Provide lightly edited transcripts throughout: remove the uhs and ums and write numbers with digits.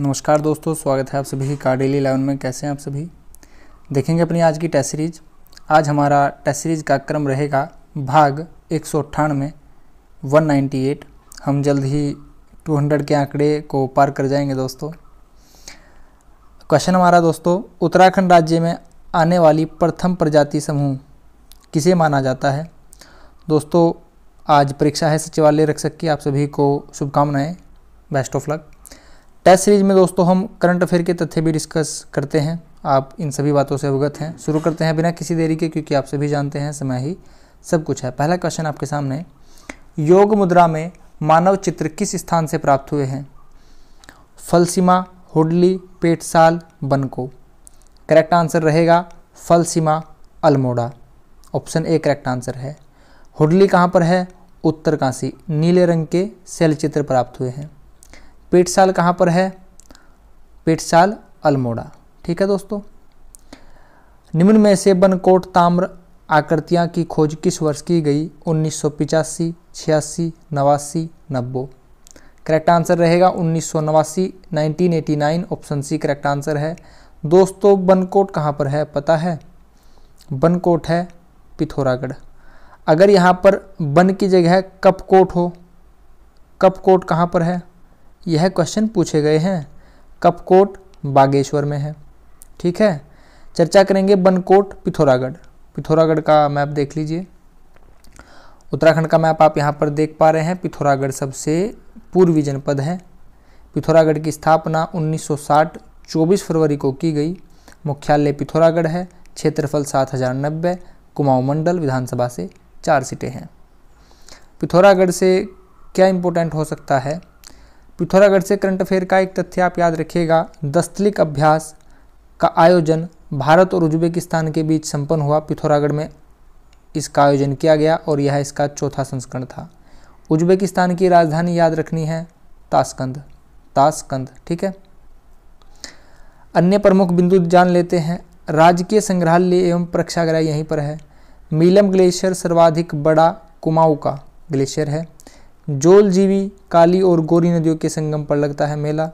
नमस्कार दोस्तों, स्वागत है आप सभी का डेली 11 में। कैसे हैं आप सभी। देखेंगे अपनी आज की टेस्ट सीरीज। आज हमारा टेस्ट सीरीज का क्रम रहेगा भाग 198 198। हम जल्द ही 200 के आंकड़े को पार कर जाएंगे दोस्तों। क्वेश्चन हमारा दोस्तों, उत्तराखंड राज्य में आने वाली प्रथम प्रजाति समूह किसे माना जाता है। दोस्तों आज परीक्षा है सचिवालय रक्षक की, आप सभी को शुभकामनाएं, best of luck. Test series में दोस्तों हम करंट अफेयर के तथ्य भी डिस्कस करते हैं, आप इन सभी बातों से अवगत हैं। शुरू करते हैं बिना किसी देरी के, क्योंकि आप सभी जानते हैं समय ही सब कुछ है। पहला क्वेश्चन आपके सामने, योग मुद्रा में मानव चित्र किस स्थान से प्राप्त हुए हैं। फलसीमा, हुडली, पेटसाल, बनको। करेक्ट आंसर रहेगा Phalsima, Almora. Option A correct answer है। हुडली कहाँ पर है, उत्तरकाशी, नीले रंग के शैल चित्र प्राप्त हुए हैं। पेटसाल कहाँ पर है, पेटसाल, अल्मोड़ा। ठीक है दोस्तों। निम्न में से बनकोट ताम्र आकृतियाँ की खोज किस वर्ष की गई। 1985, 86, 89, 90। करेक्ट आंसर रहेगा 1989, 1989। ऑप्शन सी करेक्ट आंसर है। दोस्तों बनकोट कहाँ पर है पता है, बनकोट है पिथौरागढ़। अगर यहाँ पर बन की जगह कपकोट हो, कपकोट कहाँ पर है, यह क्वेश्चन पूछे गए हैं। कपकोट बागेश्वर में है। ठीक है, चर्चा करेंगे बनकोट पिथौरागढ़। पिथौरागढ़ का मैप देख लीजिए, उत्तराखंड का मैप आप यहाँ पर देख पा रहे हैं। पिथौरागढ़ सबसे पूर्वी जनपद है। पिथौरागढ़ की स्थापना 1960 24 फरवरी को की गई। मुख्यालय पिथौरागढ़ है। क्षेत्रफल 7090। कुमाऊं मंडल विधानसभा से 4 सीटें हैं। पिथौरागढ़ से क्या इंपॉर्टेंट हो सकता है। पिथौरागढ़ से करंट अफेयर का एक तथ्य आप याद रखिएगा, दस्तलिक अभ्यास का आयोजन भारत और उज्बेकिस्तान के बीच संपन्न हुआ। पिथौरागढ़ में इसका आयोजन किया गया और यह इसका चौथा संस्करण था। उज्बेकिस्तान की राजधानी याद रखनी है ताशकंद, ताशकंद। ठीक है, अन्य प्रमुख बिंदु जान लेते हैं। राजकीय संग्रहालय एवं प्रेक्षागृह यहीं पर है। मीलम ग्लेशियर सर्वाधिक बड़ा कुमाऊं का ग्लेशियर है। जोलजीवी, काली और गोरी नदियों के संगम पर लगता है मेला।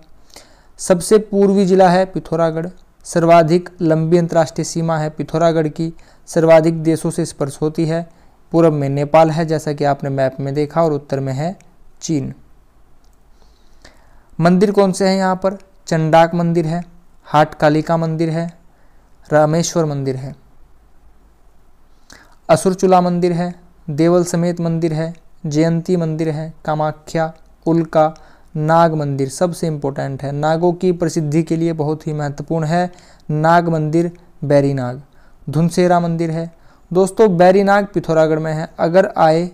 सबसे पूर्वी जिला है पिथौरागढ़। सर्वाधिक लंबी अंतर्राष्ट्रीय सीमा है पिथौरागढ़ की। सर्वाधिक देशों से स्पर्श होती है। पूर्व में नेपाल है जैसा कि आपने मैप में देखा, और उत्तर में है चीन। मंदिर कौन से हैं यहाँ पर, चंडाक मंदिर है, हाट कालिका मंदिर है, रामेश्वर मंदिर है, असुरचूला मंदिर है, देवल समेत मंदिर है, जयंती मंदिर है, कामाख्या, उल्का, नाग मंदिर सबसे इंपॉर्टेंट है। नागों की प्रसिद्धि के लिए बहुत ही महत्वपूर्ण है नाग मंदिर, बैरीनाग। धुनसेरा मंदिर है। दोस्तों बैरीनाग पिथौरागढ़ में है। अगर आए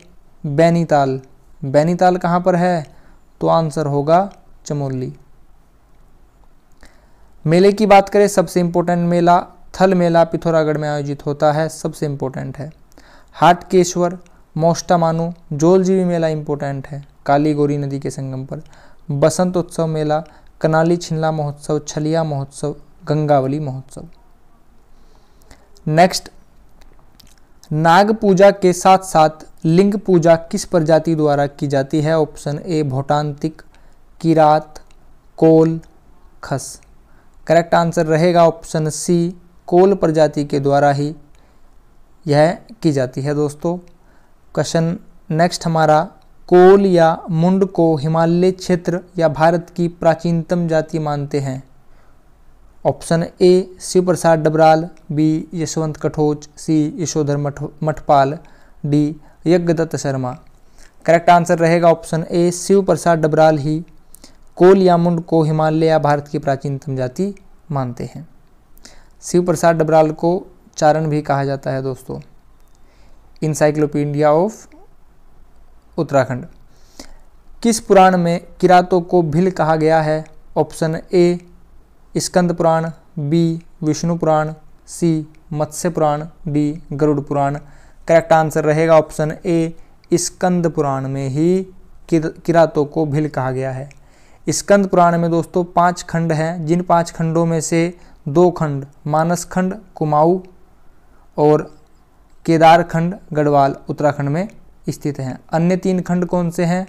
बैनीताल, बैनीताल कहाँ पर है, तो आंसर होगा चमोली। मेले की बात करें, सबसे इंपॉर्टेंट मेला थल मेला पिथौरागढ़ में आयोजित होता है, सबसे इंपॉर्टेंट है। हाटकेश्वर, मोस्टा मानू, जोलजीवी मेला इंपॉर्टेंट है काली गोरी नदी के संगम पर। बसंत उत्सव मेला, कनाली छिनला महोत्सव, छलिया महोत्सव, गंगावली महोत्सव। नेक्स्ट, नाग पूजा के साथ साथ लिंग पूजा किस प्रजाति द्वारा की जाती है। ऑप्शन ए भोटांतिक, किरात, कोल, खस। करेक्ट आंसर रहेगा ऑप्शन सी, कोल प्रजाति के द्वारा ही यह की जाती है दोस्तों। क्वेश्चन नेक्स्ट हमारा, कोल या मुंड को हिमालय क्षेत्र या भारत की प्राचीनतम जाति मानते हैं। Option A Shiv Prasad Dabral, B Yashwant Kathoch, C Yashodhar Mathpal, D Yagyadatt Sharma. Correct answer रहेगा ऑप्शन ए, शिव प्रसाद डबराल ही कोल या मुंड को हिमालय या भारत की प्राचीनतम जाति मानते हैं। शिव प्रसाद डबराल को चारण भी कहा जाता है दोस्तों। Encyclopedia of Uttarakhand. किस पुराण में किरातों को भिल कहा गया है। Option A Skanda Purana, B Vishnu Purana, C Matsya Purana, D Garuda Purana. Correct answer रहेगा ऑप्शन ए, स्कंद पुराण में ही किरातों को भिल कहा गया है। स्कंद पुराण में दोस्तों 5 खंड हैं, जिन 5 खंडों में से 2 खंड मानस खंड कुमाऊं और केदार खंड गढ़वाल उत्तराखंड में स्थित हैं। अन्य 3 खंड कौन से हैं,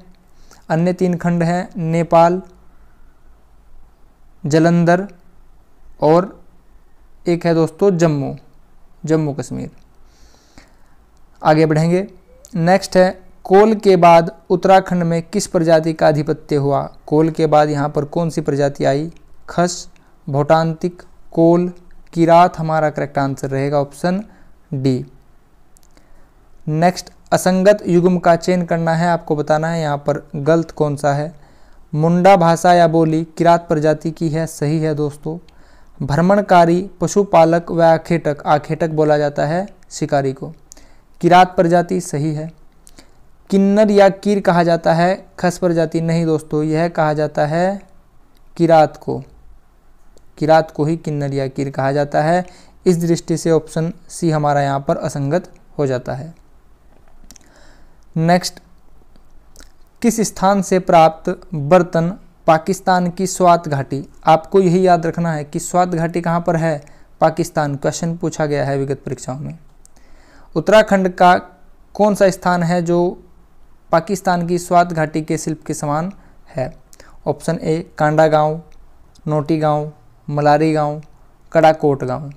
अन्य 3 खंड हैं नेपाल, जलंधर और एक है दोस्तों जम्मू कश्मीर। आगे बढ़ेंगे। नेक्स्ट है कोल के बाद उत्तराखंड में किस प्रजाति का आधिपत्य हुआ? कोल के बाद यहाँ पर कौन सी प्रजाति आई? खस, भोटांतिक, कोल, किरात हमारा करेक्ट आंसर रहेगा ऑप्शन डी। नेक्स्ट असंगत युग्म का चयन करना है, आपको बताना है यहाँ पर गलत कौन सा है। मुंडा भाषा या बोली किरात प्रजाति की है, सही है दोस्तों। भ्रमणकारी, पशुपालक व आखेटक बोला जाता है शिकारी को, किरात प्रजाति सही है। किन्नर या कीर कहा जाता है खस प्रजाति, नहीं दोस्तों, यह कहा जाता है किरात को ही किन्नर या कीर कहा जाता है। इस दृष्टि से ऑप्शन सी हमारा यहाँ पर असंगत हो जाता है। नेक्स्ट, किस स्थान से प्राप्त बर्तन पाकिस्तान की स्वात घाटी? आपको यही याद रखना है कि स्वात घाटी कहाँ पर है? पाकिस्तान। क्वेश्चन पूछा गया है विगत परीक्षाओं में। उत्तराखंड का कौन सा स्थान है जो पाकिस्तान की स्वात घाटी के शिल्प के समान है? ऑप्शन ए कांडा गांव, नोटी गांव, मलारी गांव, कड़ाकोट गांव।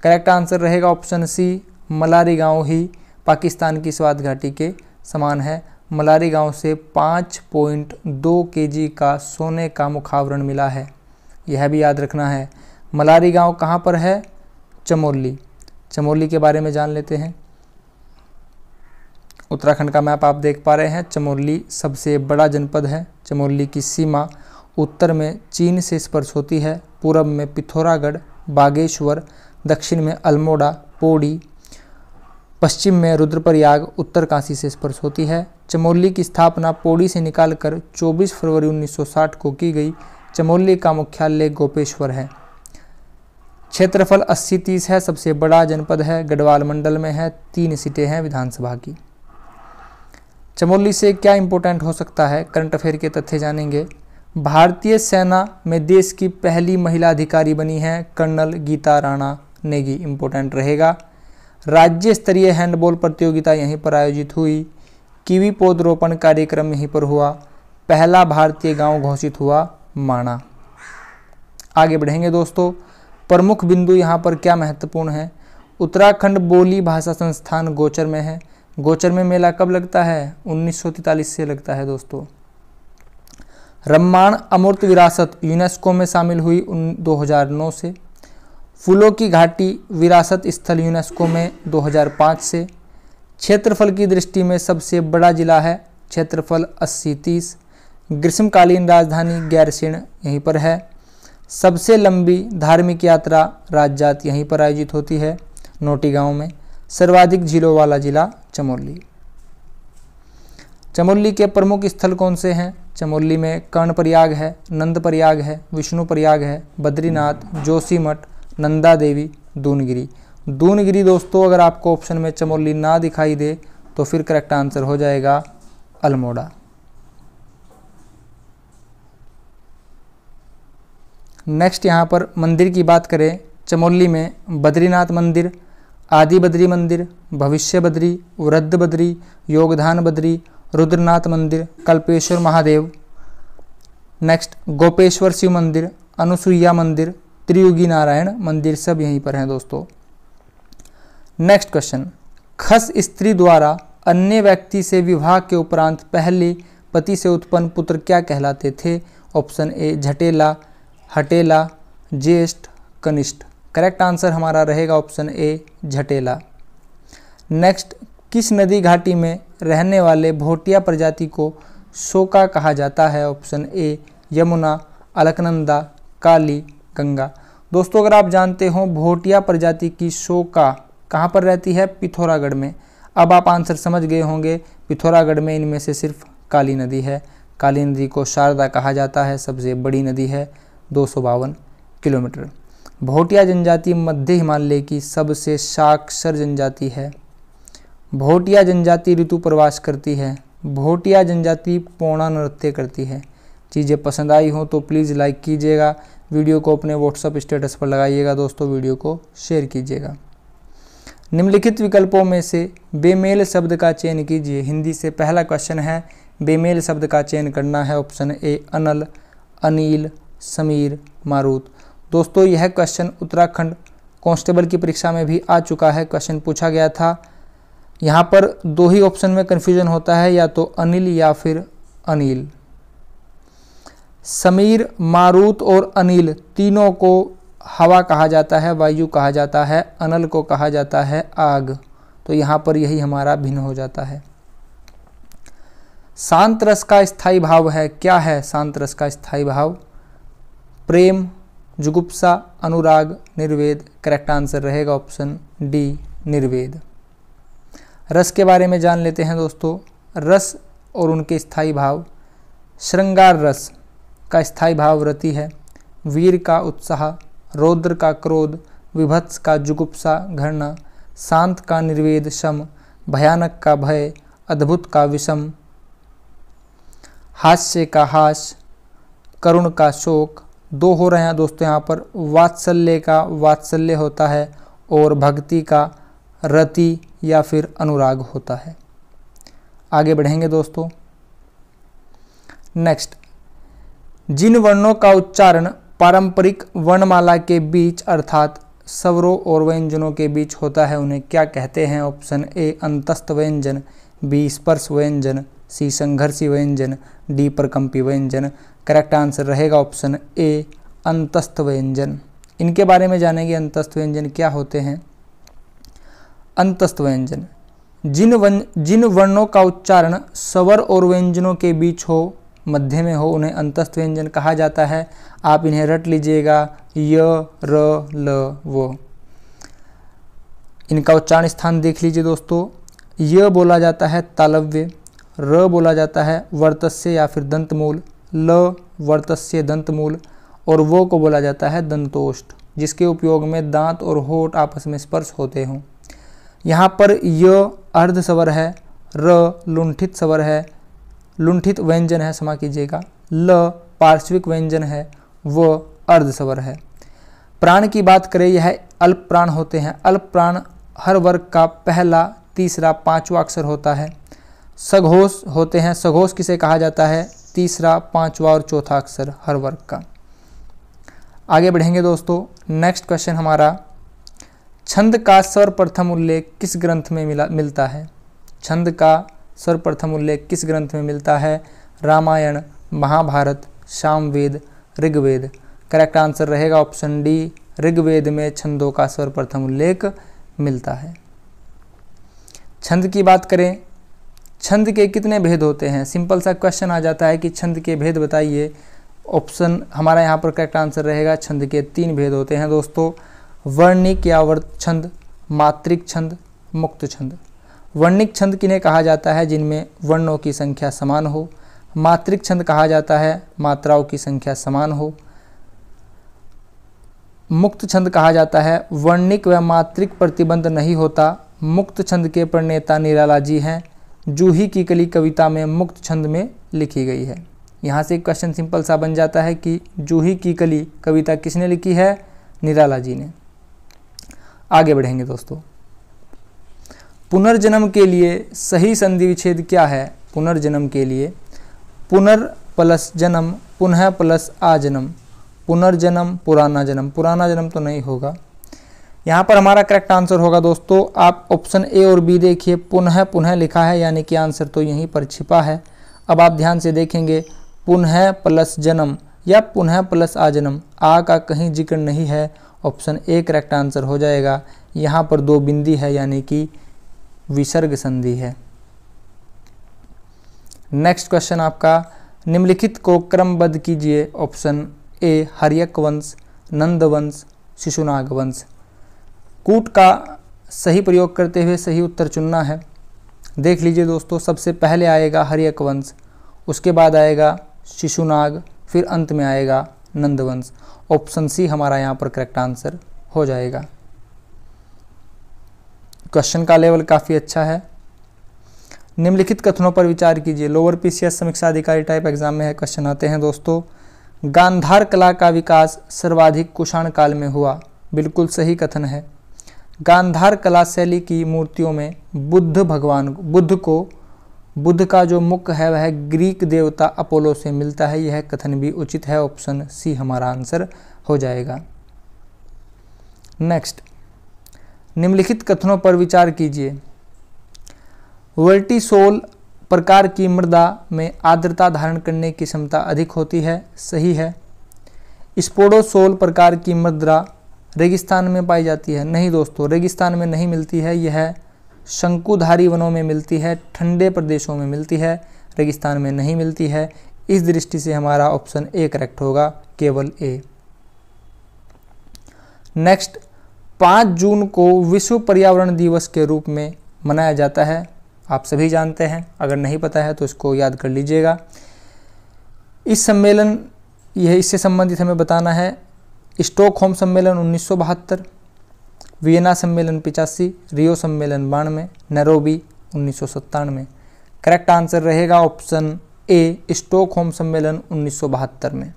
करेक्ट आंसर रहेगा ऑप्शन सी, मलारी गांव ही पाकिस्तान की स्वात घाटी के समान है। मलारी गांव से 5.2 kg का सोने का मुखावरण मिला है, यह भी याद रखना है। मलारी गांव कहाँ पर है? चमोली के बारे में जान लेते हैं। उत्तराखंड का मैप आप देख पा रहे हैं। चमोली सबसे बड़ा जनपद है। चमोली की सीमा उत्तर में चीन से स्पर्श होती है, पूरब में पिथौरागढ़, बागेश्वर, दक्षिण में अल्मोड़ा, पौड़ी, पश्चिम में रुद्रप्रयाग, उत्तर काशी से स्पर्श होती है। चमोली की स्थापना पौड़ी से निकालकर 24 फरवरी 1960 को की गई। चमोली का मुख्यालय गोपेश्वर है। क्षेत्रफल 80-30 है, सबसे बड़ा जनपद है, गढ़वाल मंडल में है, 3 सीटें हैं विधानसभा की। चमोली से क्या इंपॉर्टेंट हो सकता है? करंट अफेयर के तथ्य जानेंगे। भारतीय सेना में देश की पहली महिला अधिकारी बनी है कर्नल गीता राणा नेगी, इंपॉर्टेंट रहेगा। राज्य स्तरीय हैंडबॉल प्रतियोगिता यहीं पर आयोजित हुई। कीवी पौधरोपण कार्यक्रम यहीं पर हुआ। पहला भारतीय गांव घोषित हुआ माणा। आगे बढ़ेंगे दोस्तों। प्रमुख बिंदु यहाँ पर क्या महत्वपूर्ण है? उत्तराखंड बोली भाषा संस्थान गोचर में है। गोचर में मेला कब लगता है? 1943 से लगता है दोस्तों। रम्माण अमूर्त विरासत यूनेस्को में शामिल हुई 2009 से। फूलों की घाटी विरासत स्थल यूनेस्को में 2005 से। क्षेत्रफल की दृष्टि में सबसे बड़ा जिला है, क्षेत्रफल 80-30। ग्रीष्मकालीन राजधानी गैरसैंण यहीं पर है। सबसे लंबी धार्मिक यात्रा राजजात यहीं पर आयोजित होती है, नोटी गांव में। सर्वाधिक झीलों वाला जिला चमोली। चमोली के प्रमुख स्थल कौन से हैं? चमोली में कर्णप्रयाग है, नंदप्रयाग है, विष्णुप्रयाग है, बद्रीनाथ, जोशीमठ, नंदा देवी, दूनगिरी। दूनगिरी दोस्तों अगर आपको ऑप्शन में चमोली ना दिखाई दे तो फिर करेक्ट आंसर हो जाएगा अल्मोड़ा। नेक्स्ट यहाँ पर मंदिर की बात करें। चमोली में बद्रीनाथ मंदिर, आदि बद्री मंदिर, भविष्य बद्री, वृद्ध बद्री, योगदान बद्री, रुद्रनाथ मंदिर, कल्पेश्वर महादेव। नेक्स्ट गोपेश्वर शिव मंदिर, अनुसुईया मंदिर, त्रियुगी नारायण मंदिर, सब यहीं पर हैं दोस्तों। नेक्स्ट क्वेश्चन, खस स्त्री द्वारा अन्य व्यक्ति से विवाह के उपरांत पहले पति से उत्पन्न पुत्र क्या कहलाते थे? ऑप्शन ए झटेला, हटेला, ज्येष्ठ, कनिष्ठ। करेक्ट आंसर हमारा रहेगा ऑप्शन ए झटेला। नेक्स्ट, किस नदी घाटी में रहने वाले भोटिया प्रजाति को शोका कहा जाता है? ऑप्शन ए यमुना, अलकनंदा, काली, गंगा। दोस्तों अगर आप जानते हो भोटिया प्रजाति की शोका कहाँ पर रहती है? पिथौरागढ़ में। अब आप आंसर समझ गए होंगे, पिथौरागढ़ में इनमें से सिर्फ काली नदी है। काली नदी को शारदा कहा जाता है, सबसे बड़ी नदी है, 252 किलोमीटर। भोटिया जनजाति मध्य हिमालय की सबसे साक्षर जनजाति है। भोटिया जनजाति ऋतु प्रवास करती है। भोटिया जनजाति पौना नृत्य करती है। चीज़ें पसंद आई हो तो प्लीज़ लाइक कीजिएगा, वीडियो को अपने व्हाट्सएप स्टेटस पर लगाइएगा दोस्तों, वीडियो को शेयर कीजिएगा। निम्नलिखित विकल्पों में से बेमेल शब्द का चयन कीजिए। हिंदी से पहला क्वेश्चन है, बेमेल शब्द का चयन करना है। ऑप्शन ए अनल, अनिल, समीर, मारुत। दोस्तों यह क्वेश्चन उत्तराखंड कांस्टेबल की परीक्षा में भी आ चुका है, क्वेश्चन पूछा गया था। यहाँ पर दो ही ऑप्शन में कन्फ्यूजन होता है, या तो अनिल या फिर अनिल। समीर, मारुत और अनिल तीनों को हवा कहा जाता है, वायु कहा जाता है, अनल को कहा जाता है आग। तो यहाँ पर यही हमारा भिन्न हो जाता है। शांत रस का स्थायी भाव है, क्या है शांत रस का स्थायी भाव? प्रेम, जुगुप्सा, अनुराग, निर्वेद। करेक्ट आंसर रहेगा ऑप्शन डी, निर्वेद। रस के बारे में जान लेते हैं दोस्तों। रस और उनके स्थायी भाव। श्रृंगार रस का स्थायी भाव रति है, वीर का उत्साह, रौद्र का क्रोध, विभत्स का जुगुप्सा घृणा, शांत का निर्वेद शम, भयानक का भय, अद्भुत का विषम, हास्य का हास, करुण का शोक। दो हो रहे हैं दोस्तों यहाँ पर। वात्सल्य का वात्सल्य होता है और भक्ति का रति या फिर अनुराग होता है। आगे बढ़ेंगे दोस्तों। नेक्स्ट, जिन वर्णों का उच्चारण पारंपरिक वर्णमाला के बीच अर्थात स्वरों और व्यंजनों के बीच होता है उन्हें क्या कहते हैं? ऑप्शन ए अंतस्थ व्यंजन, बी स्पर्श व्यंजन, सी संघर्षी व्यंजन, डी प्रकंपी व्यंजन। करेक्ट आंसर रहेगा ऑप्शन ए अंतस्थ व्यंजन। इनके बारे में जानेंगे, अंतस्थ व्यंजन क्या होते हैं। अंतस्थ व्यंजन जिन वर्णों का उच्चारण स्वर और व्यंजनों के बीच हो, मध्य में हो, उन्हें अंतस्थ व्यंजन कहा जाता है। आप इन्हें रट लीजिएगा, य, र, ल, वो। इनका उच्चारण स्थान देख लीजिए दोस्तों। य बोला जाता है तालव्य, र बोला जाता है वर्तस्य या फिर दंतमूल, ल वर्तस्य दंतमूल, और वो को बोला जाता है दंतोष्ठ, जिसके उपयोग में दांत और होठ आपस में स्पर्श होते हों। यहाँ पर य अर्ध स्वर है, र लुंठित स्वर है, लुंठित व्यंजन है, क्षमा कीजिएगा, ल पार्श्विक व्यंजन है, व अर्ध स्वर है। प्राण की बात करें, यह अल्प प्राण होते हैं। अल्प प्राण हर वर्ग का पहला, तीसरा, पांचवा अक्षर होता है। सघोष होते हैं, सघोष किसे कहा जाता है? तीसरा, पांचवा और चौथा अक्षर हर वर्ग का। आगे बढ़ेंगे दोस्तों। नेक्स्ट क्वेश्चन हमारा, छंद का सर्वप्रथम उल्लेख किस ग्रंथ में मिलता है? छंद का सर्वप्रथम उल्लेख किस ग्रंथ में मिलता है? रामायण, महाभारत, सामवेद, ऋग्वेद। करेक्ट आंसर रहेगा ऑप्शन डी, ऋग्वेद में छंदों का सर्वप्रथम उल्लेख मिलता है। छंद की बात करें, छंद के कितने भेद होते हैं? सिंपल सा क्वेश्चन आ जाता है कि छंद के भेद बताइए। ऑप्शन हमारा यहाँ पर करेक्ट आंसर रहेगा, छंद के 3 भेद होते हैं दोस्तों। वर्णिक या वर्त छंद, मात्रिक छंद, मुक्त छंद। वर्णिक छंद किन्हें कहा जाता है? जिनमें वर्णों की संख्या समान हो। मात्रिक छंद कहा जाता है मात्राओं की संख्या समान हो। मुक्त छंद कहा जाता है वर्णिक व मात्रिक प्रतिबंध नहीं होता। मुक्त छंद के प्रणेता निराला जी हैं। जूही की कली कविता में मुक्त छंद में लिखी गई है। यहाँ से क्वेश्चन सिंपल सा बन जाता है कि जूही की कली कविता किसने लिखी है? निराला जी ने। आगे बढ़ेंगे दोस्तों। पुनर्जन्म के लिए सही संधि विच्छेद क्या है? पुनर्जन्म के लिए पुनर प्लस जन्म, पुनः प्लस आजन्म, पुनर्जन्म, पुराना जन्म। पुराना जन्म तो नहीं होगा। यहाँ पर हमारा करेक्ट आंसर होगा दोस्तों, आप ऑप्शन ए और बी देखिए, पुनः पुनः लिखा है, यानी कि आंसर तो यहीं पर छिपा है। अब आप ध्यान से देखेंगे, पुनः प्लस जन्म या पुनः प्लस आजन्म, आ का कहीं जिक्र नहीं है। ऑप्शन ए करेक्ट आंसर हो जाएगा। यहाँ पर 2 बिंदी है, यानी कि विसर्ग संधि है। नेक्स्ट क्वेश्चन आपका, निम्नलिखित को क्रमबद्ध कीजिए। ऑप्शन ए हर्यक वंश, नंद वंश, शिशुनाग वंश। कूट का सही प्रयोग करते हुए सही उत्तर चुनना है। देख लीजिए दोस्तों, सबसे पहले आएगा हर्यक वंश, उसके बाद आएगा शिशुनाग, फिर अंत में आएगा नंद वंश। ऑप्शन सी हमारा यहाँ पर करेक्ट आंसर हो जाएगा। क्वेश्चन का लेवल काफ़ी अच्छा है। निम्नलिखित कथनों पर विचार कीजिए। लोअर पीसीएस समीक्षा अधिकारी टाइप एग्जाम में है क्वेश्चन आते हैं दोस्तों। गांधार कला का विकास सर्वाधिक कुषाण काल में हुआ। बिल्कुल सही कथन है। गांधार कला शैली की मूर्तियों में बुद्ध का जो मुख है वह ग्रीक देवता अपोलो से मिलता है। यह कथन भी उचित है। ऑप्शन सी हमारा आंसर हो जाएगा। नेक्स्ट, निम्नलिखित कथनों पर विचार कीजिए। वर्टिसोल प्रकार की मृदा में आर्द्रता धारण करने की क्षमता अधिक होती है, सही है। स्पोडोसोल प्रकार की मृदा रेगिस्तान में पाई जाती है, नहीं दोस्तों, रेगिस्तान में नहीं मिलती है, यह शंकुधारी वनों में मिलती है, ठंडे प्रदेशों में मिलती है, रेगिस्तान में नहीं मिलती है। इस दृष्टि से हमारा ऑप्शन ए करेक्ट होगा, केवल ए। नेक्स्ट, 5 जून को विश्व पर्यावरण दिवस के रूप में मनाया जाता है, आप सभी जानते हैं, अगर नहीं पता है तो इसको याद कर लीजिएगा। इस सम्मेलन, यह इससे संबंधित हमें बताना है। स्टॉकहोम सम्मेलन 1972, वियना सम्मेलन 85, रियो सम्मेलन 92, नैरोबी 1997। करेक्ट आंसर रहेगा ऑप्शन ए, स्टॉकहोम सम्मेलन 1972 में।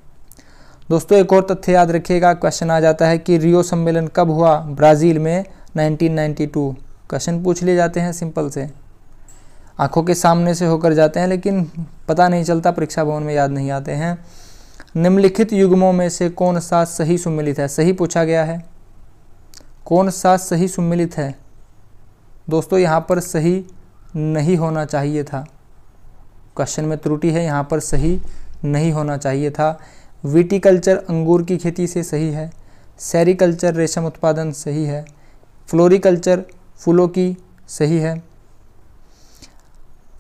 दोस्तों एक और तथ्य याद रखिएगा, क्वेश्चन आ जाता है कि रियो सम्मेलन कब हुआ, ब्राज़ील में 1992। क्वेश्चन पूछ लिए जाते हैं सिंपल से, आंखों के सामने से होकर जाते हैं, लेकिन पता नहीं चलता, परीक्षा भवन में याद नहीं आते हैं। निम्नलिखित युग्मों में से कौन सा सही सुमेलित है, सही पूछा गया है, कौन सा सही सुमेलित है। दोस्तों यहाँ पर सही नहीं होना चाहिए था, क्वेश्चन में त्रुटि है, यहाँ पर सही नहीं होना चाहिए था। विटिकल्चर अंगूर की खेती से सही है, सेरिकल्चर रेशम उत्पादन सही है, फ्लोरिकल्चर फूलों की सही है,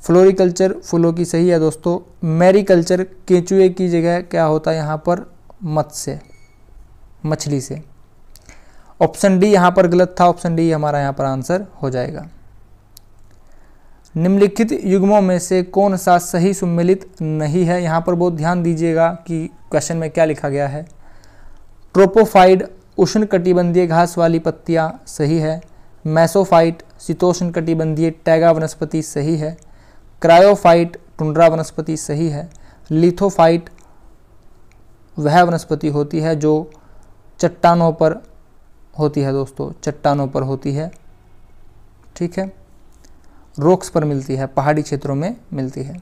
फ्लोरिकल्चर फूलों की सही है दोस्तों। मैरीकल्चर केंचुए की जगह क्या होता है यहाँ पर, मत्स्य, मछली से। ऑप्शन डी यहाँ पर गलत था, ऑप्शन डी हमारा यहाँ पर आंसर हो जाएगा। निम्नलिखित युग्मों में से कौन सा सही सुमेलित नहीं है, यहाँ पर बहुत ध्यान दीजिएगा कि क्वेश्चन में क्या लिखा गया है। ट्रोपोफाइट उष्णकटिबंधीय घास वाली पत्तियाँ सही है, मेसोफाइट शीतोष्णकटिबंधीय टैगा वनस्पति सही है, क्रायोफाइट टुंड्रा वनस्पति सही है, लिथोफाइट वह वनस्पति होती है जो चट्टानों पर होती है दोस्तों, चट्टानों पर होती है, ठीक है, रॉक्स पर मिलती है, पहाड़ी क्षेत्रों में मिलती है।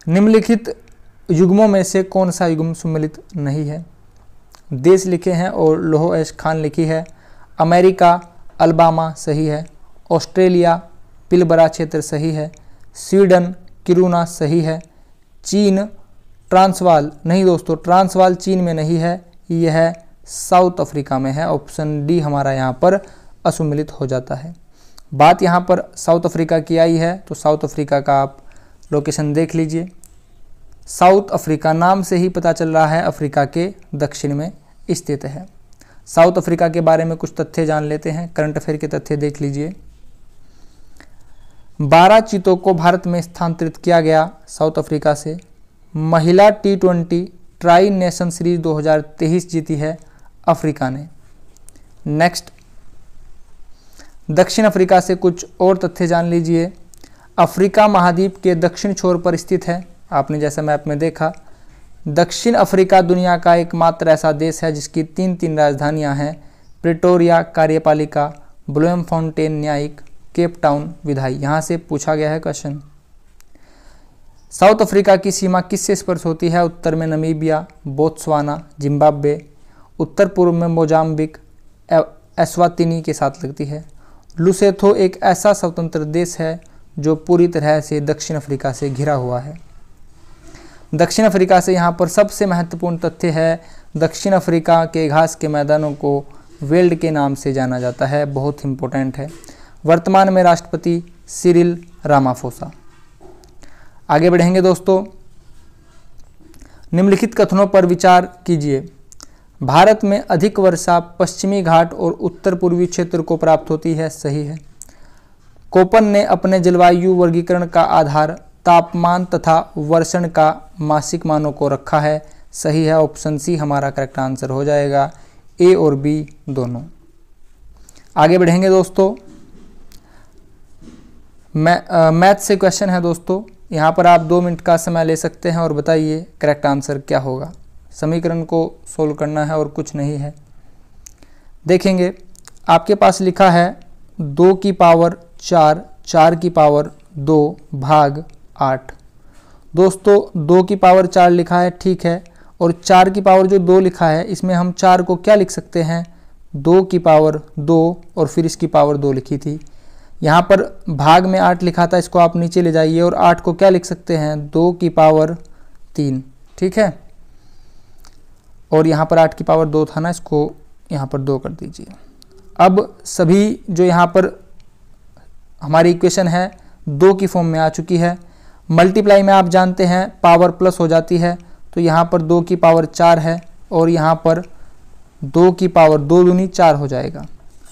निम्नलिखित युग्मों में से कौन सा युग्म सुमेलित नहीं है। देश लिखे हैं और लोहो एश खान लिखी है। अमेरिका अलबामा सही है, ऑस्ट्रेलिया पिलबरा क्षेत्र सही है, स्वीडन किरूना सही है, चीन ट्रांसवाल नहीं दोस्तों, ट्रांसवाल चीन में नहीं है, यह साउथ अफ्रीका में है। ऑप्शन डी हमारा यहाँ पर असुमेलित हो जाता है। बात यहाँ पर साउथ अफ्रीका की आई है तो साउथ अफ्रीका का आप लोकेशन देख लीजिए। साउथ अफ्रीका नाम से ही पता चल रहा है अफ्रीका के दक्षिण में स्थित है। साउथ अफ्रीका के बारे में कुछ तथ्य जान लेते हैं, करंट अफेयर के तथ्य देख लीजिए। 12 चीतों को भारत में स्थानांतरित किया गया साउथ अफ्रीका से। महिला T20 ट्राई नेशन सीरीज 2023 जीती है अफ्रीका ने। नेक्स्ट, दक्षिण अफ्रीका से कुछ और तथ्य जान लीजिए। अफ्रीका महाद्वीप के दक्षिण छोर पर स्थित है, आपने जैसा मैप में देखा। दक्षिण अफ्रीका दुनिया का एकमात्र ऐसा देश है जिसकी 3 राजधानियां हैं, प्रिटोरिया कार्यपालिका, ब्लोमफॉन्टेन न्यायिक, केप टाउन विधायी। यहाँ से पूछा गया है क्वेश्चन। साउथ अफ्रीका की सीमा किससे स्पर्श होती है। उत्तर में नमीबिया, बोत्सवाना, जिम्बाब्वे, उत्तर पूर्व में मोजाम्बिक, एस्वातिनी के साथ लगती है। लुसेथो एक ऐसा स्वतंत्र देश है जो पूरी तरह से दक्षिण अफ्रीका से घिरा हुआ है। दक्षिण अफ्रीका से यहाँ पर सबसे महत्वपूर्ण तथ्य है, दक्षिण अफ्रीका के घास के मैदानों को वेल्ड के नाम से जाना जाता है, बहुत इंपॉर्टेंट है। वर्तमान में राष्ट्रपति सिरिल रामाफोसा। आगे बढ़ेंगे दोस्तों, निम्नलिखित कथनों पर विचार कीजिए। भारत में अधिक वर्षा पश्चिमी घाट और उत्तर पूर्वी क्षेत्र को प्राप्त होती है, सही है। कोपन ने अपने जलवायु वर्गीकरण का आधार तापमान तथा वर्षण का मासिक मानों को रखा है, सही है। ऑप्शन सी हमारा करेक्ट आंसर हो जाएगा, ए और बी दोनों। आगे बढ़ेंगे दोस्तों, मैथ से क्वेश्चन है दोस्तों। यहाँ पर आप 2 मिनट का समय ले सकते हैं और बताइए करेक्ट आंसर क्या होगा। समीकरण को सोल्व करना है और कुछ नहीं है। देखेंगे आपके पास लिखा है 2 की पावर 4, 4 की पावर 2 भाग 8। दोस्तों 2 की पावर 4 लिखा है, ठीक है, और 4 की पावर जो 2 लिखा है इसमें हम 4 को क्या लिख सकते हैं, 2 की पावर 2 और फिर इसकी पावर 2 लिखी थी। यहाँ पर भाग में 8 लिखा था, इसको आप नीचे ले जाइए और 8 को क्या लिख सकते हैं, 2 की पावर 3, ठीक है। और यहाँ पर 8 की पावर 2 था ना, इसको यहाँ पर 2 कर दीजिए। अब सभी जो यहाँ पर हमारी इक्वेशन है 2 की फॉर्म में आ चुकी है। मल्टीप्लाई में आप जानते हैं पावर प्लस हो जाती है, तो यहाँ पर 2 की पावर 4 है और यहाँ पर 2 की पावर 2 दूनी 4 हो जाएगा।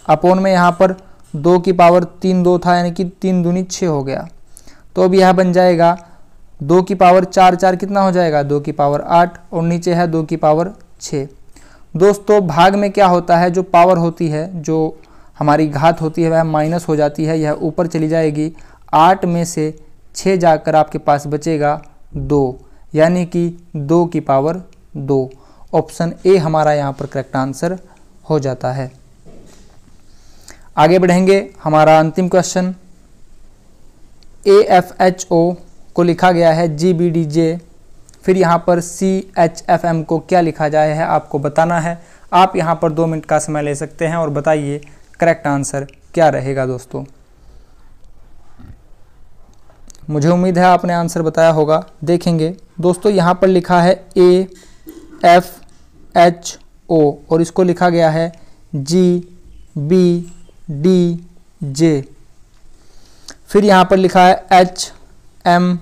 अपॉन में यहाँ पर 2 की पावर 3 2 था, यानी कि 3 दूनी 6 हो गया। तो अब यह बन जाएगा 2 की पावर 4 4 कितना हो जाएगा, 2 की पावर 8 और नीचे है 2 की पावर 6। दोस्तों भाग में क्या होता है, जो पावर होती है, जो हमारी घात होती है वह माइनस हो जाती है, यह ऊपर चली जाएगी। 8 में से 6 जाकर आपके पास बचेगा 2, यानी कि 2 की पावर 2। ऑप्शन ए हमारा यहाँ पर करेक्ट आंसर हो जाता है। आगे बढ़ेंगे, हमारा अंतिम क्वेश्चन AFHO को लिखा गया है GBDJ, फिर यहाँ पर CHFM को क्या लिखा जाए है आपको बताना है। आप यहाँ पर 2 मिनट का समय ले सकते हैं और बताइए करेक्ट आंसर क्या रहेगा। दोस्तों मुझे उम्मीद है आपने आंसर बताया होगा। देखेंगे दोस्तों, यहाँ पर लिखा है AFHO और इसको लिखा गया है GBDJ। फिर यहाँ पर लिखा है HMFM,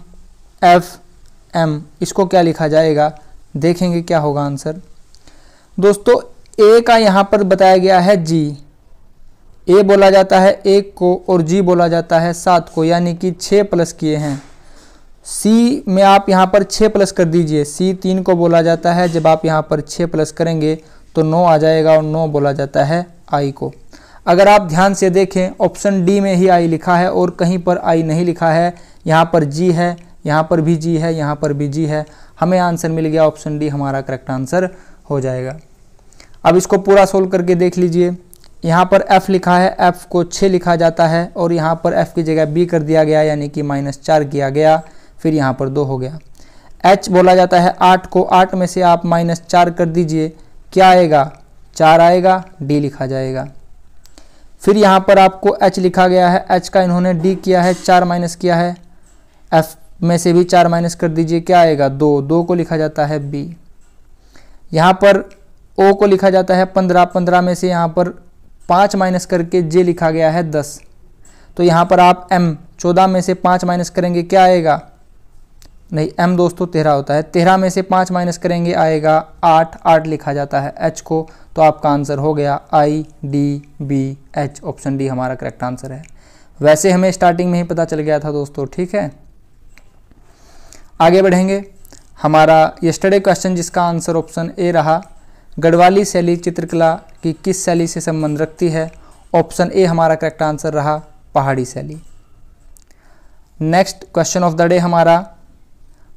इसको क्या लिखा जाएगा, देखेंगे क्या होगा आंसर। दोस्तों ए का यहाँ पर बताया गया है G, ए बोला जाता है 1 को और जी बोला जाता है 7 को, यानी कि 6 प्लस किए हैं। सी में आप यहाँ पर 6 प्लस कर दीजिए, सी 3 को बोला जाता है, जब आप यहाँ पर 6 प्लस करेंगे तो 9 आ जाएगा और 9 बोला जाता है आई को। अगर आप ध्यान से देखें ऑप्शन डी में ही आई लिखा है और कहीं पर आई नहीं लिखा है। यहाँ पर जी है, यहाँ पर भी जी है, यहाँ पर भी जी है। हमें आंसर मिल गया, ऑप्शन डी हमारा करेक्ट आंसर हो जाएगा। अब इसको पूरा सोल्व करके देख लीजिए। यहाँ पर f लिखा है, f को 6 लिखा जाता है और यहाँ पर f की जगह b कर दिया गया, यानी कि -4 किया गया, फिर यहाँ पर 2 हो गया। h बोला जाता है 8 को, 8 में से आप -4 कर दीजिए, क्या आएगा, 4 आएगा, d लिखा जाएगा। फिर यहाँ पर आपको h लिखा गया है, h का इन्होंने d किया है, 4 माइनस किया है, f में से भी 4 माइनस कर दीजिए, क्या आएगा, 2, 2 को लिखा जाता है b। यहाँ पर o को लिखा जाता है 15, 15 में से यहाँ पर 5 माइनस करके j लिखा गया है 10। तो यहाँ पर आप m 14 में से 5 माइनस करेंगे, क्या आएगा, नहीं m दोस्तों 13 होता है, 13 में से 5 माइनस करेंगे आएगा 8, 8 लिखा जाता है h को। तो आपका आंसर हो गया IDBH, ऑप्शन डी हमारा करेक्ट आंसर है। वैसे हमें स्टार्टिंग में ही पता चल गया था दोस्तों, ठीक है। आगे बढ़ेंगे, हमारा यस्टरडे क्वेश्चन जिसका आंसर ऑप्शन ए रहा, गढ़वाली शैली चित्रकला की किस शैली से संबंध रखती है। ऑप्शन ए हमारा करेक्ट आंसर रहा, पहाड़ी शैली। Next question of the day हमारा,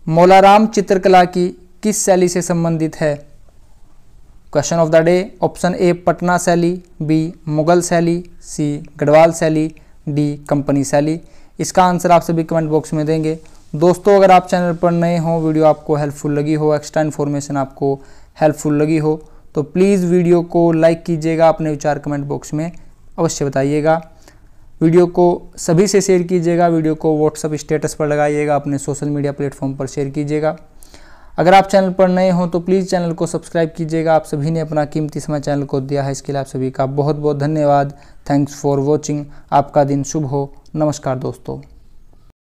मौलाराम चित्रकला की किस शैली से संबंधित है। Question of the day, option A Patna शैली, बी मुगल शैली, सी गढ़वाल शैली, डी कंपनी शैली। इसका आंसर आप सभी कमेंट बॉक्स में देंगे। दोस्तों अगर आप चैनल पर नए हो, वीडियो आपको हेल्पफुल लगी हो, एक्स्ट्रा इन्फॉर्मेशन आपको हेल्पफुल लगी हो, तो प्लीज़ वीडियो को लाइक कीजिएगा, अपने विचार कमेंट बॉक्स में अवश्य बताइएगा। वीडियो को सभी से शेयर कीजिएगा, वीडियो को व्हाट्सएप स्टेटस पर लगाइएगा, अपने सोशल मीडिया प्लेटफॉर्म पर शेयर कीजिएगा। अगर आप चैनल पर नए हो तो प्लीज़ चैनल को सब्सक्राइब कीजिएगा। आप सभी ने अपना कीमती समय चैनल को दिया है, इसके लिए आप सभी का बहुत बहुत धन्यवाद। Thanks for watching. आपका दिन शुभ हो। नमस्कार दोस्तों।